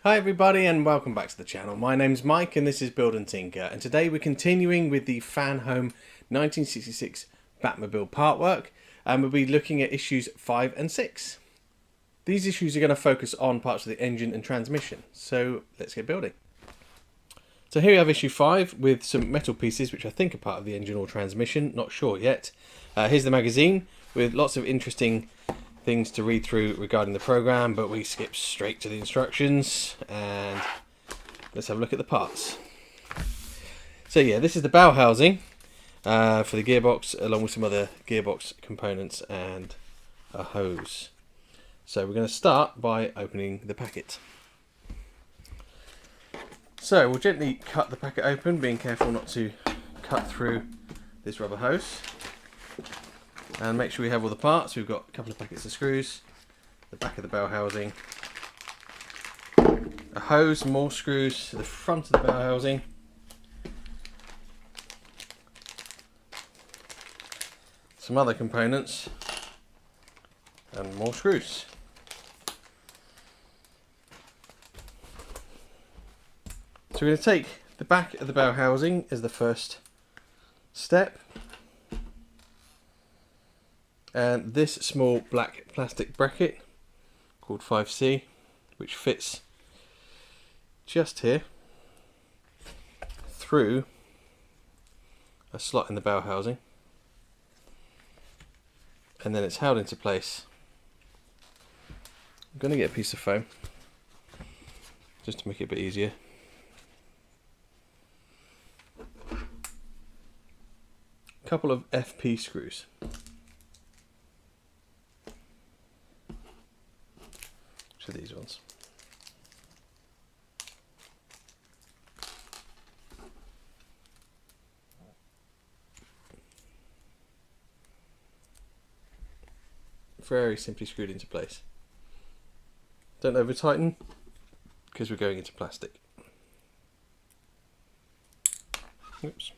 Hi everybody and welcome back to the channel. My name's Mike and this is Build and Tinker, and today we're continuing with the Fanhome 1966 Batmobile part work, and we'll be looking at issues 5 and 6. These issues are going to focus on parts of the engine and transmission, so let's get building. So here we have issue 5 with some metal pieces which I think are part of the engine or transmission, not sure yet. Here's the magazine with lots of interesting things to read through regarding the program, but we skip straight to the instructions and let's have a look at the parts. So yeah, this is the bow housing for the gearbox, along with some other gearbox components and a hose. So we're going to start by opening the packet. So we'll gently cut the packet open, being careful not to cut through this rubber hose. And make sure we have all the parts. We've got a couple of packets of screws, the back of the bow housing, a hose, more screws to the front of the bow housing, some other components, and more screws. So we're going to take the back of the bow housing as the first step. And this small black plastic bracket called 5C, which fits just here through a slot in the bow housing, and then it's held into place. I'm going to get a piece of foam just to make it a bit easier. A couple of FP screws. To these ones. Very simply screwed into place. Don't over tighten because we're going into plastic. Oops.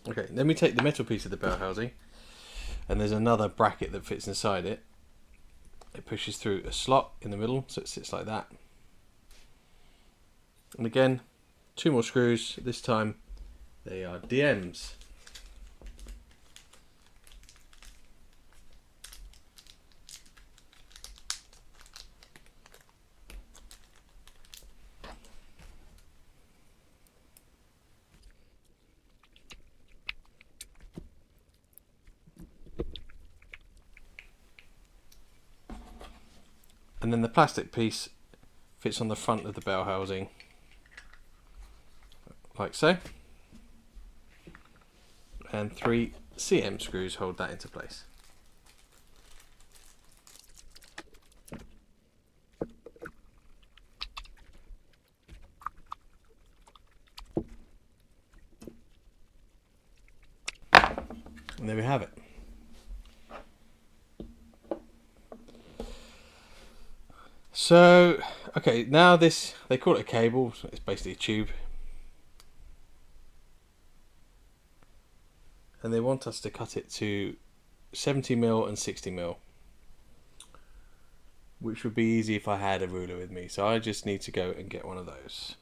Okay, then we take the metal piece of the bow housing, and there's another bracket that fits inside it. It pushes through a slot in the middle, so it sits like that. And again, two more screws. This time they are DMs. And then the plastic piece fits on the front of the bow housing, like so. And 3 CM screws hold that into place. And there we have it. So, okay, now this, they call it a cable, so it's basically a tube. And they want us to cut it to 70mm and 60mm. Which would be easy if I had a ruler with me, so I just need to go and get one of those.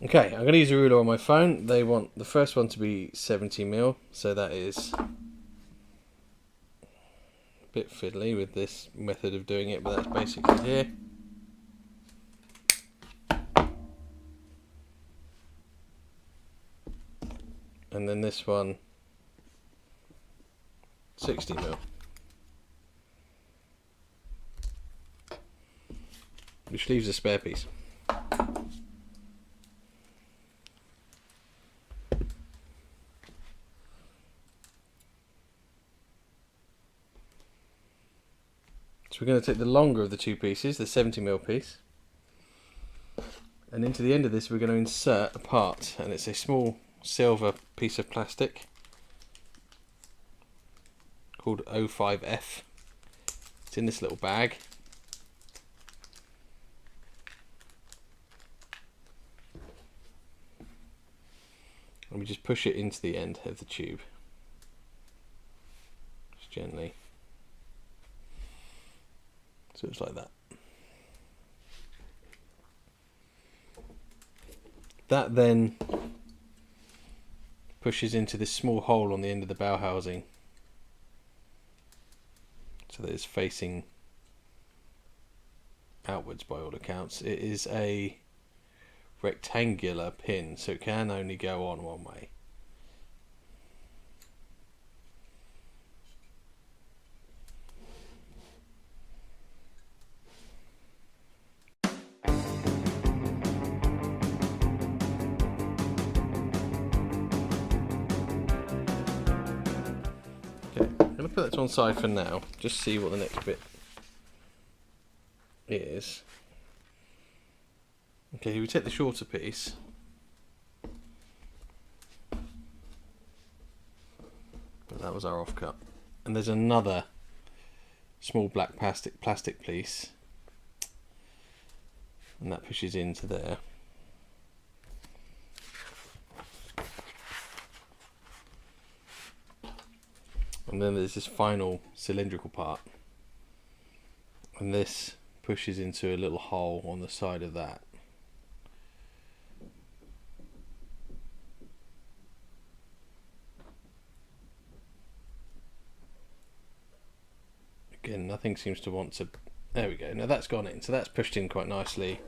Okay, I'm going to use a ruler on my phone. They want the first one to be 70mm, so that is bit fiddly with this method of doing it, but that's basically here. And then this one 60mm, which leaves a spare piece. So we're going to take the longer of the two pieces, the 70mm piece, And into the end of this we're going to insert a part, and it's a small silver piece of plastic called O5F. It's in this little bag. And we just push it into the end of the tube. Just gently. So it's like that. That then pushes into this small hole on the end of the bow housing, so that it's facing outwards by all accounts. It is a rectangular pin, so it can only go on one way. Okay, I'm going to put that to one side for now, just see what the next bit is. Okay, we take the shorter piece. That was our offcut. And there's another small black plastic piece. And that pushes into there. And then there's this final cylindrical part. And this pushes into a little hole on the side of that. Again, nothing seems to want to... There we go. Now that's gone in, so that's pushed in quite nicely.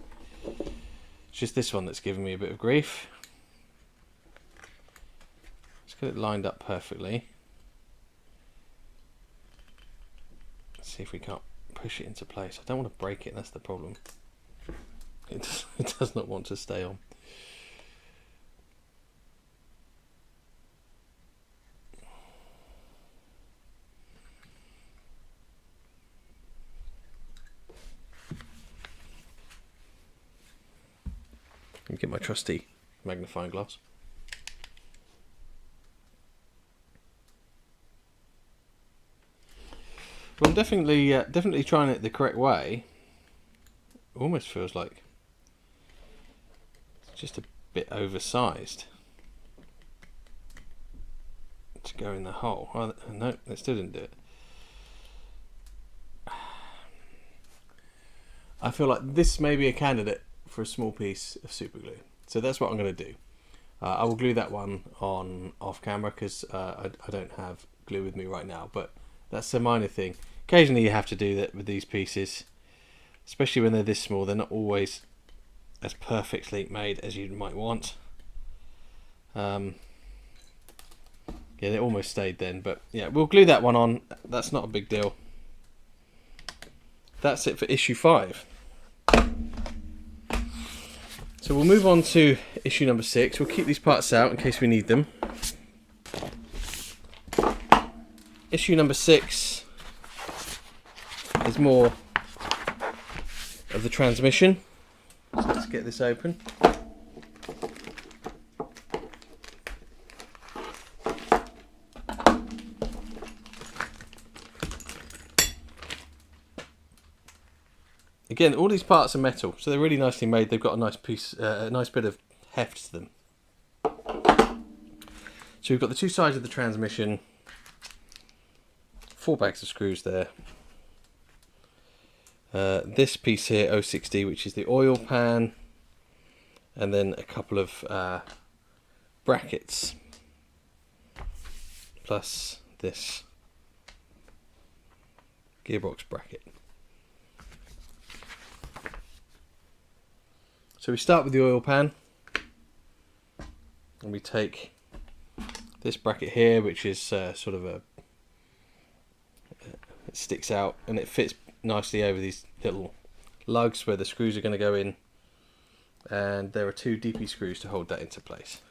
It's just this one that's giving me a bit of grief. Let's get it lined up perfectly. Let's see if we can't push it into place. I don't want to break it, that's the problem. It does not want to stay on. Let me get my trusty magnifying glass. Well, I'm definitely trying it the correct way. It almost feels like it's just a bit oversized to go in the hole. Oh, no, it still didn't do it. I feel like this may be a candidate for a small piece of super glue. So that's what I'm going to do. I will glue that one on off camera because I don't have glue with me right now, but that's a minor thing. Occasionally you have to do that with these pieces, especially when they're this small. They're not always as perfectly made as you might want. Yeah, they almost stayed then, but yeah, we'll glue that one on. That's not a big deal. That's it for issue 5. So we'll move on to issue number 6. We'll keep these parts out in case we need them. Issue number 6 is more of the transmission. So let's get this open. Again, all these parts are metal, so they're really nicely made. They've got a nice piece, a nice bit of heft to them. So we've got the two sides of the transmission, 4 bags of screws there. This piece here, O6D, which is the oil pan, and then a couple of brackets, plus this gearbox bracket. So we start with the oil pan, and we take this bracket here, which is sort of it sticks out and it fits nicely over these little lugs where the screws are going to go in, and there are 2 DP screws to hold that into place.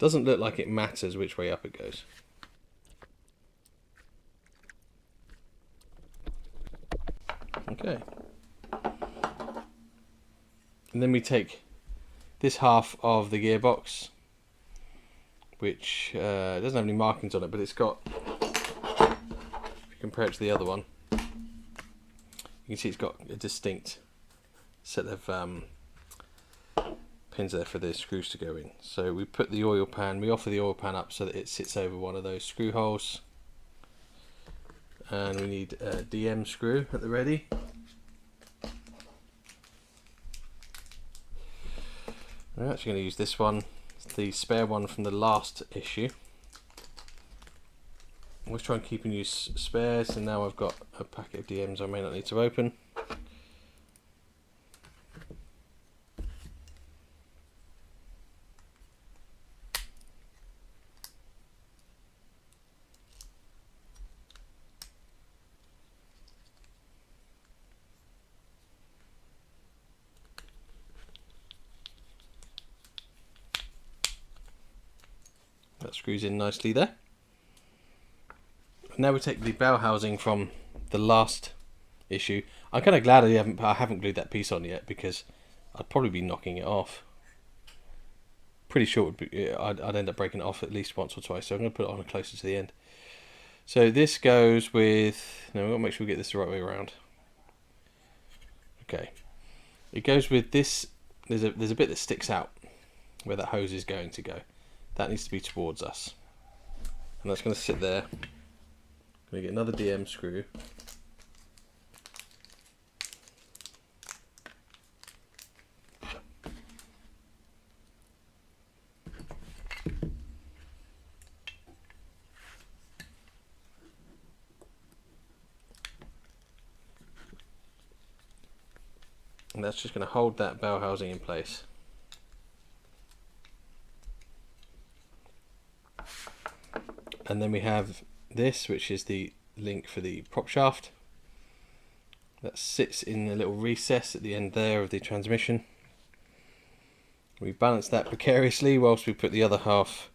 Doesn't look like it matters which way up it goes. Okay. And then we take this half of the gearbox, which doesn't have any markings on it, but it's got, if you compare it to the other one, you can see it's got a distinct set of pins there for the screws to go in. So we put the oil pan, we offer the oil pan up so that it sits over one of those screw holes, and we need a DM screw at the ready. We're actually going to use this one, it's the spare one from the last issue. I'm always try and keep and use spares, and now I've got a packet of DMs I may not need to open. That screws in nicely there. Now we take the bell housing from the last issue. I'm kind of glad I haven't glued that piece on yet, because I'd probably be knocking it off. Pretty sure I'd end up breaking it off at least once or twice, so I'm going to put it on closer to the end. So this goes with, no, we've got to make sure we get this the right way around. Okay, it goes with this. There's a bit that sticks out where that hose is going to go. That needs to be towards us, and that's going to sit there. I'm going to get another DM screw. And that's just going to hold that bell housing in place. And then we have this, which is the link for the prop shaft. That sits in a little recess at the end there of the transmission. We balance that precariously whilst we put the other half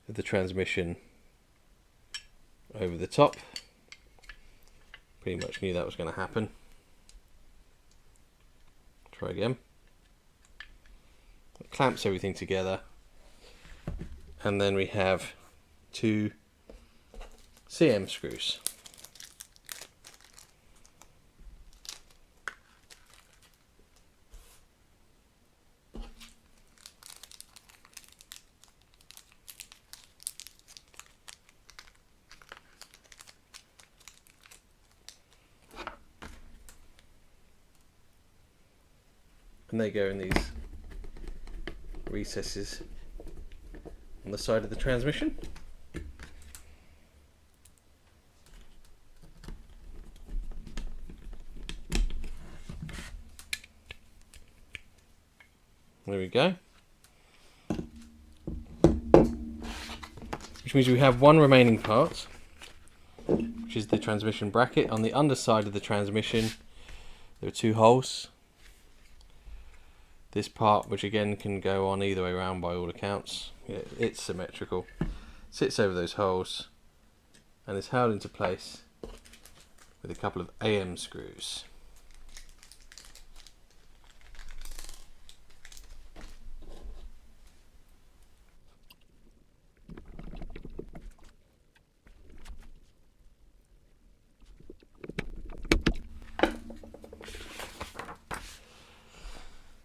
of the transmission over the top. Pretty much knew that was going to happen. Try again. It clamps everything together, and then we have 2 CM screws. And they go in these recesses on the side of the transmission. There we go. Which means we have one remaining part, which is the transmission bracket. On the underside of the transmission, there are 2 holes. This part, which again can go on either way around by all accounts, it's symmetrical, sits over those holes and is held into place with a couple of AM screws.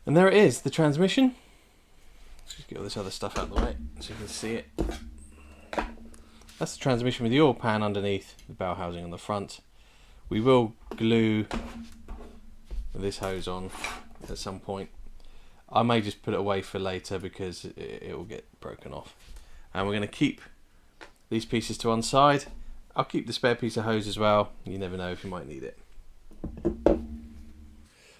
And there it is, the transmission. Let's just get all this other stuff out of the way so you can see it. That's the transmission with the oil pan underneath, the bell housing on the front. We will glue this hose on at some point. I may just put it away for later because it will get broken off. And we're going to keep these pieces to one side. I'll keep the spare piece of hose as well. You never know if you might need it.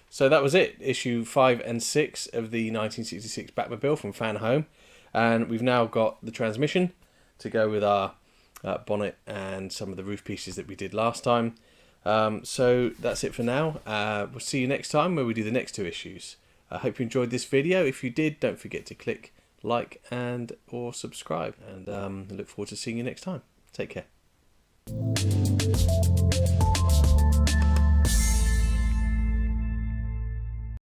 So that was it, issue 5 and 6 of the 1966 Batmobile from Fanhome, and we've now got the transmission to go with our bonnet and some of the roof pieces that we did last time. So that's it for now. We'll see you next time where we do the next 2 issues. I hope you enjoyed this video. If you did, don't forget to click like and or subscribe. And I look forward to seeing you next time. Take care.